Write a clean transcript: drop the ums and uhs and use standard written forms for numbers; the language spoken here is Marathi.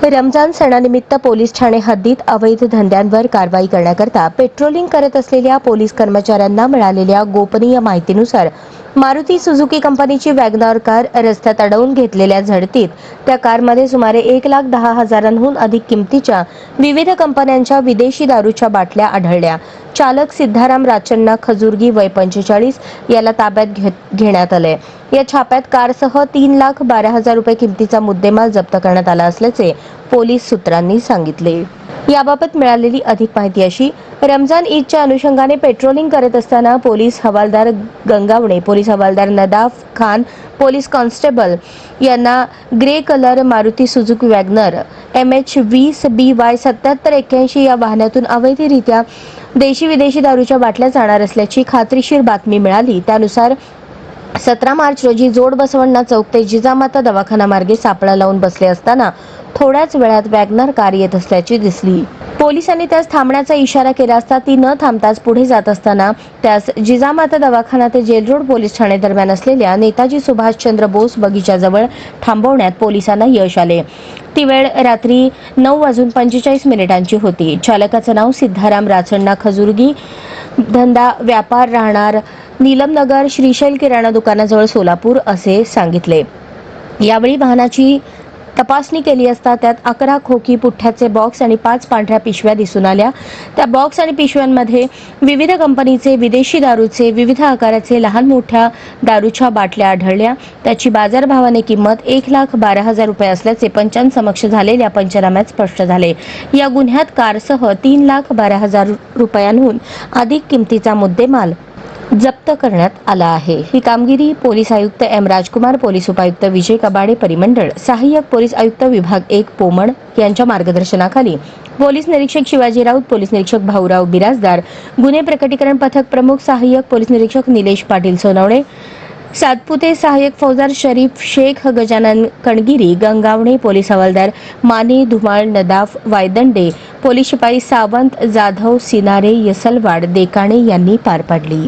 रमजान सणानिमित्त पोलीस ठाणे हद्दीत अवैध धंद्यांवर कारवाई करण्याकरता पेट्रोलिंग करत असलेल्या पोलीस कर्मचाऱ्यांना मिळालेल्या गोपनीय माहितीनुसार मारुती सुझुकी कंपनीची वॅगनॉर कार रस्त्यात अडवून घेतलेल्या झडतीत त्या कारमध्ये सुमारे 1,10,000हून अधिक किमतीच्या विविध कंपन्यांच्या विदेशी दारूच्या बाटल्या आढळल्या. चालक सिद्धाराम राचन्ना खजुर्गी वय 45 याला ताब्यात घेण्यात आले. या छाप्यात कारसह 3,12,000 रुपये किमतीचा मुद्देमाल जप्त करण्यात आला असल्याचे पोलीस सूत्रांनी सांगितले. याबाबत मिळालेली अधिक माहिती अशी: रमजान ईदच्या अनुषंगाने पेट्रोलिंग करत असताना पोलीस हवालदार गंगावणे, पोलीस हवालदार नदाफ खान, पोलीस कॉन्स्टेबल यांना grey colour Maruti Suzuki WagonR MH20 BY 7781 या वाहनातून अवैधरित्या देशी विदेशी दारूच्या बाटल्या जाणार असल्याची खात्रीशीर बातमी मिळाली. त्यानुसार 17 मार्च रोजी जोड बसवण्णा चौक ते जिजामाता दवाखाना मार्गे सापळा लावून बसले असताना थोड्याच वेळात वॅगनर कार येत असल्याची दिसली. पोलिसांनी त्यास थांबण्याचा इशारा केला असता ती न थांबताच पुढे जात असताना त्यास जिजामाता दवाखाना ते जेल रोड पोलीस ठाणे दरम्यान असलेल्या नेताजी सुभाषचंद्र बोस बगीच्याजवळ थांबवण्यात पोलिसांना यश आले. ती वेळ रात्री 9:45 होती. चालकाचं नाव सिद्धाराम राचन्ना खजुर्गी, धंदा व्यापार, राहणार नीलमनगर, श्रीशैल किराणा दुकानाजवळ सोलापूर असे सांगितले. यावेळी वाहनाची तपासणी केली असता त्यात 11 खोकी पुठ्ठ्याचे बॉक्स आणि 5 पांढऱ्या पिशव्या दिसून आल्या. त्या बॉक्स आणि पिशव्यांमध्ये विविध कंपनीचे विदेशी दारूचे विविध आकाराचे लहान मोठ्या दारूच्या बाटल्या आढळल्या. त्याची बाजारभावाने किंमत 1,12,000 रुपये असल्याचे पंचांसमक्ष झालेल्या पंचनाम्यात स्पष्ट झाले. या गुन्ह्यात कारसह 3,12,000 रुपयांहून अधिक किमतीचा मुद्देमाल जप्त करण्यात आला आहे. ही कामगिरी पोलीस आयुक्त M. राजकुमार, पोलीस उपायुक्त विजय कबाडे परिमंडळ, सहाय्यक पोलीस आयुक्त विभाग 1 पोमण यांच्या मार्गदर्शनाखाली पोलीस निरीक्षक शिवाजी राऊत, पोलीस निरीक्षक भाऊराव बिराजदार, गुन्हे प्रकटीकरण पथक प्रमुख सहाय्यक पोलीस निरीक्षक निलेश पाटील सोनवणे, सातपुते सहाय्यक फौजदार शरीफ शेख, गजानन कणगिरी, गंगावणे, पोलीस हवालदार माने, धुमाळ, नदाफ, वायदंडे, पोलीस शिपाई सावंत, जाधव, सिनारे, यसलवाड, देकाणे यांनी पार पाडली.